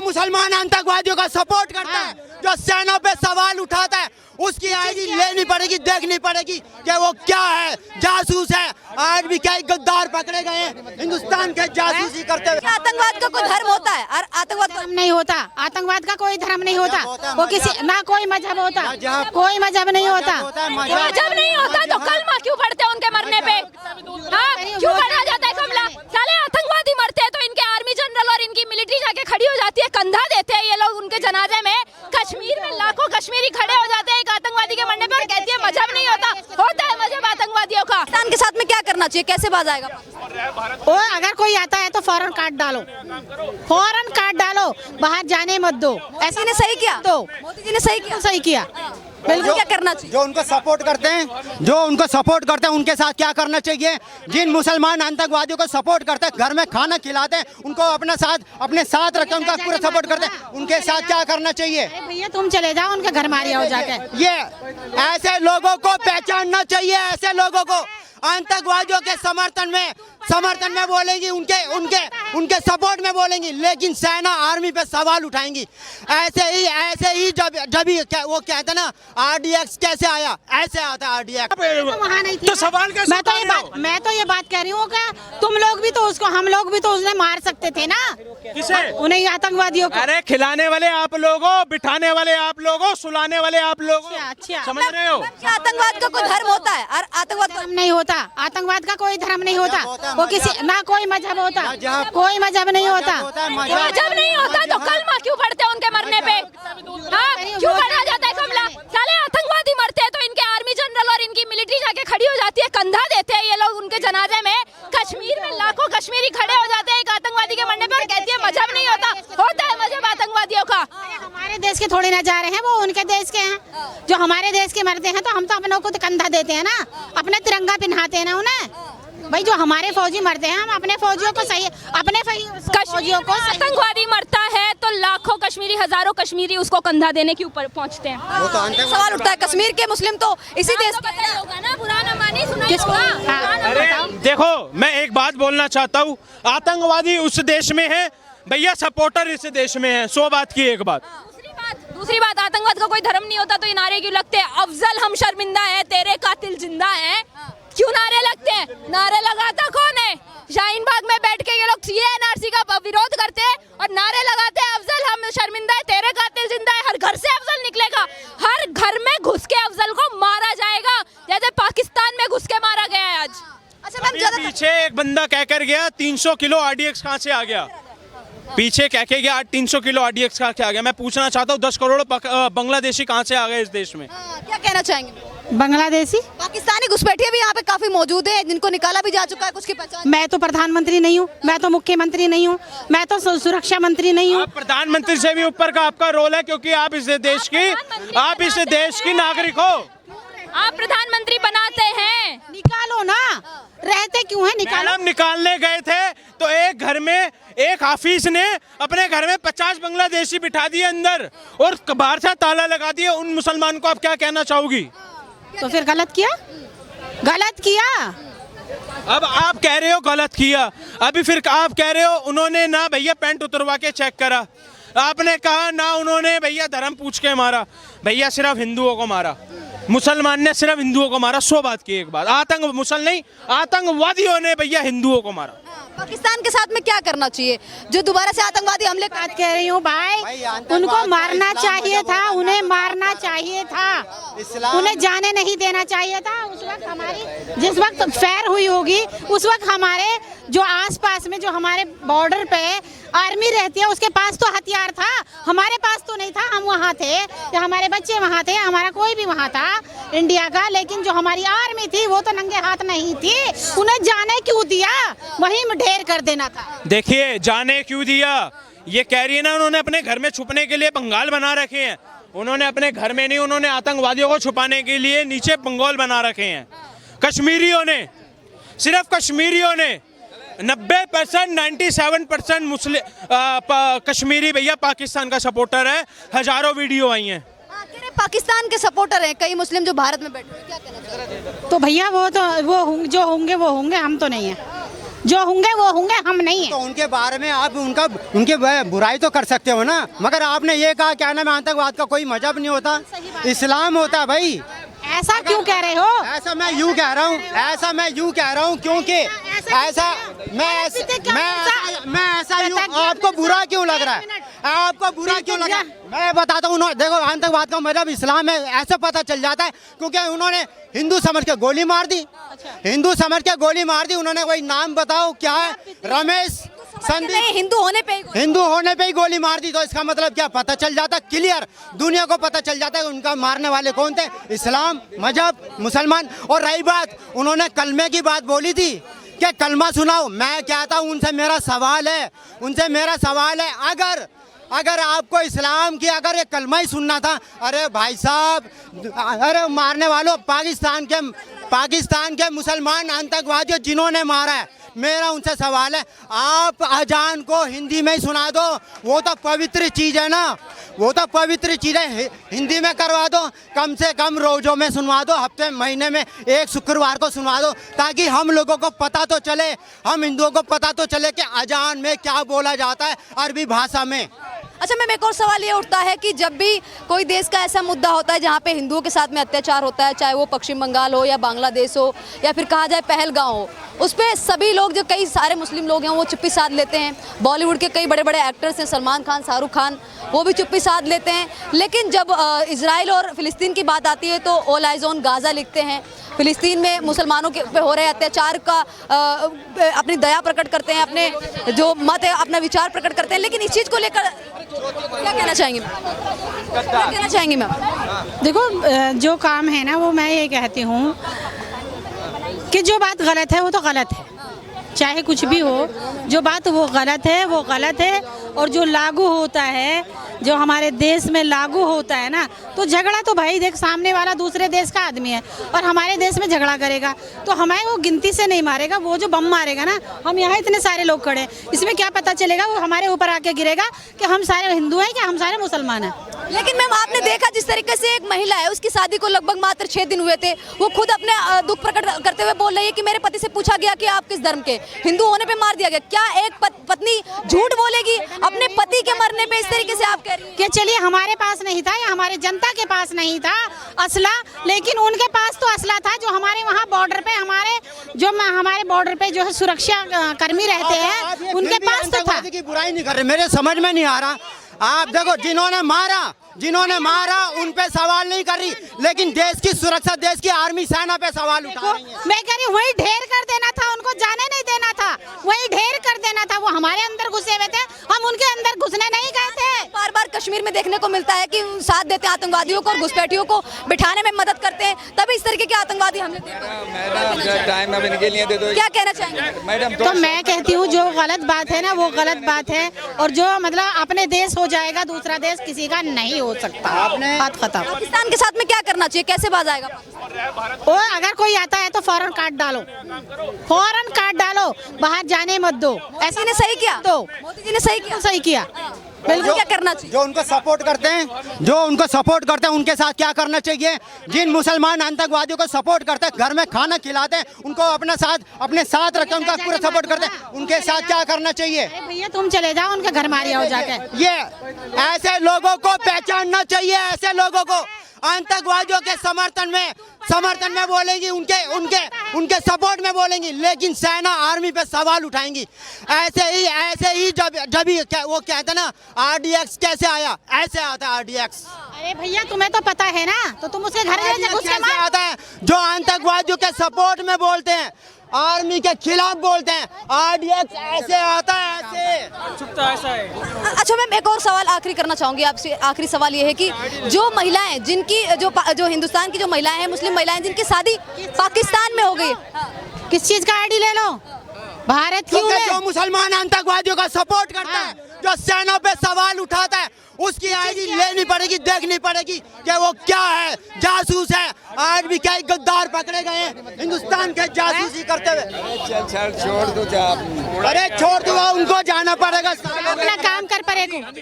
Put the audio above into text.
मुसलमान आतंकवादियों का सपोर्ट करता है, जो सेना पे सवाल उठाता है, उसकी आईडी लेनी पड़ेगी, देखनी पड़ेगी कि वो क्या है, जासूस है। आज भी कई गद्दार पकड़े गए हैं हिंदुस्तान के जासूसी करते हुए। आतंकवाद का कोई धर्म होता है और आतंकवाद धर्म नहीं होता, आतंकवाद का कोई धर्म नहीं होता, वो किसी ना कोई मजहब होता, कोई मजहब नहीं होता। मजहब नहीं होता तो कलमा क्यों पढ़ते हैं उनके मरने पे? हाँ, क्यों पढ़ा जाता है कमला? साले आतंकवादी मरते हैं तो इनके आर्मी जनरल और इनकी मिलिट्री जाके खड़ी हो जाती है, कंधा देते हैं ये लोग उनके जनाजे में। कश्मीर में लाखों कश्मीरी खड़े हो जाते हैं एक आतंकवादी के मरने पे और कहती है मजहब नहीं होता, होता है मजहब आतंकवादियों का। पाकिस्तान के साथ में क्या करना चाहिए, कैसे बाज आएगा? और अगर कोई आता है तो फौरन काट डालो, फौरन काट डालो, बाहर जाने मत दो। ऐसा ने सही किया, तो मोदी जी ने सही किया, सही किया। बिल्कुल क्या करना चाहिए? जो उनको सपोर्ट करते हैं, उनके साथ क्या करना चाहिए? जिन मुसलमान आतंकवादियों को सपोर्ट करते हैं, घर में खाना खिलाते हैं, उनको अपने साथ रखते हैं, उनका पूरा सपोर्ट करते हैं, उनके साथ क्या करना चाहिए? भैया तुम चले जाओ उनके घर मारिया हो जाके। ये ऐसे लोगों को पहचानना चाहिए, ऐसे लोगों को आतंकवादियों के समर्थन में बोलेंगी, उनके सपोर्ट में बोलेंगी, लेकिन सेना आर्मी पे सवाल उठाएंगी। ऐसे ही जब वो कहते ना RDX कैसे आया, ऐसे आता है RDX। वहाँ नहीं थी तो सवाल कैसे मैं तो ये बात कह रही हूँ कि तुम लोग भी तो उसको, हम लोग भी तो उसने मार सकते थे ना, किसे? उन्हें आतंकवादियों को। अरे खिलाने वाले आप लोगों, बिठाने वाले आप लोगों, सुलाने वाले आप लोगों। अच्छा समझ रहे हो? क्या आतंकवाद का कोई धर्म होता है और आतंकवाद धर्म नहीं होता, आतंकवाद का कोई धर्म नहीं होता, वो किसी ना कोई मजहब होता, कोई मजहब नहीं होता। मजहब नहीं होता तो कलमा क्यों पढ़ते हैं उनके मरने पे? हाँ, क्यों पढ़ा जाता है कमला? साले आतंकवादी मरते हैं तो इनके आर्मी जनरल और इनकी मिलिट्री जाके खड़ी हो जाती है, कंधा देते हैं ये लोग उनके जनाजे में। कश्मीर में लाखों कश्मीरी खड़े हो जाते हैं एक आतंकवादी के मरने पे और कहती है मजहब नहीं होता, होता है मजहब आतंकवादियों का। हमारे देश के थोड़ी ना जा रहे हैं, वो उनके देश के हैं। जो हमारे देश के मरते हैं तो हम तो अपनों को तो कंधा देते हैं ना, अपने तिरंगा पहनाते हैं ना उन्हें। भाई जो हमारे फौजी मरते हैं, हम अपने फौजियों को सही, अपने फौजियों को आतंकवादी मरता है तो लाखों कश्मीरी, हजारों कश्मीरी उसको कंधा देने के ऊपर पहुंचते हैं। सवाल उठता है, कश्मीर के मुस्लिम तो इसी देश के होगा ना, पुराना मानी सुना किसको? अरे देखो, मैं एक बात बोलना चाहता हूँ, आतंकवादी उस देश में है भैया, सपोर्टर इस देश में है। 100 बात की एक बात। दूसरी बात, आतंकवाद का कोई धर्म नहीं होता तो ये नारे क्यों लगते हैं? अफजल हम शर्मिंदा है, तेरे कातिल जिंदा है, क्यों नारे लगते हैं? नारे लगाता कौन है? शाहीन बाग में बैठ के ये लोग NRC का विरोध करते हैं और नारे लगाते हैं अफजल हम शर्मिंदा है, तेरे कातिल जिंदा है। हर घर से अफजल निकलेगा, हर घर में घुस के अफजल को मारा जाएगा, जैसे पाकिस्तान में घुस के मारा गया है आज। अच्छा मैम, पीछे एक बंदा कहकर गया 300 किलो RDX कहाँ से आ गया? पीछे कह के गया 300 किलो RDX कहाँ से आ गया? मैं पूछना चाहता हूँ 10 करोड़ बांग्लादेशी कहाँ से आ गए इस देश में? क्या कहना चाहेंगे? बांग्लादेशी पाकिस्तानी घुसपैठिए भी यहाँ पे काफी मौजूद है, जिनको निकाला भी जा चुका है, कुछ की पहचान। मैं तो प्रधानमंत्री नहीं हूँ, मैं तो मुख्यमंत्री नहीं हूँ, मैं तो सुरक्षा मंत्री नहीं हूँ। आप प्रधानमंत्री से भी ऊपर का आपका रोल है, क्योंकि आप इस देश की नागरिक हो। आप प्रधानमंत्री बनाते हैं, निकालो ना, रहते क्यों है? निकालो। मैडम निकालने गए थे तो एक घर में एक हाफिज ने अपने घर में 50 बांग्लादेशी बिठा दिए अंदर और बाहर से ताला लगा दिए। उन मुसलमान को आप क्या कहना चाहोगी? तो फिर गलत किया, गलत किया। अब आप कह रहे हो गलत किया, अभी फिर आप कह रहे हो उन्होंने ना भैया पैंट उतरवा के चेक करा, आपने कहा ना उन्होंने भैया धर्म पूछ के मारा। भैया सिर्फ हिंदुओं को मारा, मुसलमान ने सिर्फ हिंदुओं को मारा। 100 बात की एक बात, आतंकवादियों ने भैया हिंदुओं को मारा। पाकिस्तान के साथ में क्या करना चाहिए जो दोबारा से आतंकवादी हमले? बात कह रही हूँ भाई, उनको मारना चाहिए था, उन्हें मारना चाहिए था, उन्हें जाने नहीं देना चाहिए था। उस वक्त हमारी जिस वक्त फैर हुई होगी, उस वक्त हमारे जो आसपास में जो हमारे बॉर्डर पे आर्मी रहती है, उसके पास तो हथियार था, हमारे पास तो नहीं था। हम वहाँ थे, हमारे बच्चे वहाँ थे, हमारा कोई भी वहाँ था इंडिया का, लेकिन जो हमारी आर्मी थी वो तो नंगे हाथ नहीं थी। उन्हें जाने क्यों दिया? वहीं ढेर कर देना था। देखिए जाने क्यों दिया, ये कह रही है ना, उन्होंने अपने घर में छुपने के लिए बंगाल बना रखे हैं। उन्होंने अपने घर में नहीं, उन्होंने आतंकवादियों को छुपाने के लिए नीचे बंगाल बना रखे हैं। कश्मीरियों ने, सिर्फ कश्मीरियों ने 90% 97% मुस्लिम कश्मीरी भैया पाकिस्तान का सपोर्टर है। हजारों वीडियो आई हैं। पाकिस्तान के सपोर्टर हैं कई मुस्लिम जो भारत में बैठे हैं, क्या कहना चाहिए? तो भैया वो जो होंगे वो होंगे, हम तो नहीं है। जो होंगे वो होंगे, हम नहीं है। तो उनके बारे में आप उनके बुराई तो कर सकते हो ना, मगर आपने ये कहा क्या नाम है आतंकवाद का कोई मजहब नहीं होता, इस्लाम होता है भाई। ऐसा क्यों कह रहे हो? ऐसा मैं यूं कह रहा हूँ, क्योंकि ऐसा मैं ऐसा यूं, आपको बुरा क्यों लग रहा है? आपको बुरा क्यों लग रहा है? मैं बताता हूँ, देखो आतंकवाद का मतलब इस्लाम है ऐसे पता चल जाता है, क्योंकि उन्होंने हिंदू समझ के गोली मार दी, हिंदू समझ के गोली मार दी। उन्होंने कोई नाम बताओ क्या है? रमेश संदीप, हिंदू होने पे ही गोली मार दी, तो इसका मतलब क्या पता चल जाता क्लियर, दुनिया को पता चल जाता है उनका मारने वाले कौन थे, इस्लाम मजहब मुसलमान। और रही बात, उन्होंने कलमे की बात बोली थी कि कलमा सुनाओ, मैं कहता हूँ उनसे मेरा सवाल है, अगर आपको इस्लाम की अगर ये कलमा ही सुनना था, अरे भाई साहब, अरे मारने वालों पाकिस्तान के मुसलमान आतंकवादियों जिन्होंने मारा है, मेरा उनसे सवाल है, आप अजान को हिंदी में ही सुना दो, वो तो पवित्र चीज़ है ना, वो तो पवित्र चीज़ है, हिंदी में करवा दो, कम से कम रोज़ों में सुनवा दो, हफ्ते महीने में एक शुक्रवार को सुनवा दो, ताकि हम लोगों को पता तो चले, हम हिंदुओं को पता तो चले कि अजान में क्या बोला जाता है अरबी भाषा में। अच्छा मैम, एक और सवाल ये उठता है कि जब भी कोई देश का ऐसा मुद्दा होता है जहाँ पे हिंदुओं के साथ में अत्याचार होता है, चाहे वो पश्चिम बंगाल हो या बांग्लादेश हो या फिर कहा जाए पहलगांव हो, उस पर सभी लोग, जो कई सारे मुस्लिम लोग हैं वो चुप्पी साध लेते हैं। बॉलीवुड के कई बड़े बड़े एक्टर्स हैं, सलमान खान, शाहरुख खान, वो भी चुप्पी साध लेते हैं। लेकिन जब इजराइल और फिलिस्तीन की बात आती है तो ऑल आइज ऑन गाज़ा लिखते हैं, फिलिस्तीन में मुसलमानों के पे हो रहे अत्याचार का अपनी दया प्रकट करते हैं, अपने जो मत है अपना विचार प्रकट करते हैं। लेकिन इस चीज़ को लेकर क्या कहना चाहेंगी मैम? देखो, जो काम है ना वो मैं ये कहती हूँ कि जो बात गलत है वो तो गलत है, चाहे कुछ भी हो, जो बात वो गलत है। और जो लागू होता है, जो हमारे देश में लागू होता है ना, तो झगड़ा तो भाई देख, सामने वाला दूसरे देश का आदमी है और हमारे देश में झगड़ा करेगा तो हमें वो गिनती से नहीं मारेगा, वो जो बम मारेगा ना, हम यहाँ इतने सारे लोग खड़े हैं, इसमें क्या पता चलेगा वो हमारे ऊपर आके गिरेगा कि हम सारे हिंदू हैं कि हम सारे मुसलमान हैं। लेकिन मैम, आपने देखा जिस तरीके से एक महिला है, उसकी शादी को लगभग मात्र 6 दिन हुए थे, वो खुद अपने दुख प्रकट करते हुए बोल रही है कि मेरे पति से पूछा गया कि आप किस धर्म के, हिंदू होने पे मार दिया गया। क्या एक पत्नी झूठ बोलेगी अपने पति के मरने पे? इस तरीके से आप कह रही हैं कि चलिए हमारे पास नहीं था या हमारे जनता के पास नहीं था असला, लेकिन उनके पास तो असला था। जो हमारे वहाँ बॉर्डर पे हमारे बॉर्डर पे जो है सुरक्षा कर्मी रहते हैं, उनके पास तो था। की बुराई नहीं कर रहे, मेरे समझ में नहीं आ रहा। आप देखो, जिन्होंने मारा उन पे सवाल नहीं कर रही, लेकिन देश की सुरक्षा, देश की आर्मी सेना पे सवाल उठा रही है। मैं कह रही वही ढेर कर देना था, उनको जाने नहीं देना था, वही ढेर कर देना था। वो हमारे अंदर घुसे हुए थे, हम उनके अंदर घुसने नहीं गए थे। बार बार कश्मीर में देखने को मिलता है कि साथ देते हैं आतंकवादियों को और घुसपैठियों को बिठाने में मदद करते हैं, तभी इस तरीके के आतंकवादी हमले। क्या कहना चाहेंगे मैडम? तो मैं कहती हूँ जो गलत बात है ना वो गलत बात है, और जो मतलब अपने देश हो जाएगा, दूसरा देश किसी का नहीं हो सकता। बात खत्म। पाकिस्तान के साथ में क्या करना चाहिए, कैसे बाज आएगा? और अगर कोई आता है तो फौरन काट डालो, बाहर जाने मत दो। ऐसा ने सही किया, तो मोदी जी ने सही किया। बिल्कुल, क्या करना चाहिए? जो उनको सपोर्ट करते हैं उनके साथ क्या करना चाहिए? जिन मुसलमान आतंकवादियों को सपोर्ट करते हैं, घर में खाना खिलाते हैं, उनको अपने साथ रखते हैं, उनका पूरा सपोर्ट करते हैं, उनके साथ क्या करना चाहिए? भैया तुम चले जाओ उनके घर मारिया हो जाके। ये ऐसे लोगों को पहचानना चाहिए, ऐसे लोगों को आतंकवादियों के समर्थन में बोलेंगी, उनके सपोर्ट में बोलेंगी, लेकिन सेना आर्मी पे सवाल उठाएंगी। ऐसे ही जब वो कहते ना RDX कैसे आया, ऐसे आता है RDX। अरे भैया तुम्हें तो पता है ना, तो तुम उसके घर में घुस के मार। आता है जो आतंकवादियों के सपोर्ट में बोलते हैं, आर्मी के खिलाफ बोलते हैं, RDX ऐसे आता है, ऐसे। अच्छा मैम, एक और सवाल आखिरी करना चाहूंगी आपसे। आखिरी सवाल ये है कि जो महिलाएं, जिनकी जो हिंदुस्तान की जो महिलाएं हैं, मुस्लिम महिलाएं, जिनकी शादी पाकिस्तान में हो गई, किस चीज का आईडी ले लो? भारत की जो मुसलमान आतंकवादियों का सपोर्ट करता है, जो सेना पे सवाल उठाता है, उसकी आईडी लेनी पड़ेगी, देखनी पड़ेगी कि वो क्या है, जासूस है। आज भी कई गद्दार पकड़े गए हैं हिंदुस्तान के जासूसी करते हुए। छोड़ दो, अरे छोड़ दो, उनको जाना पड़ेगा, अपना काम कर पड़ेगा।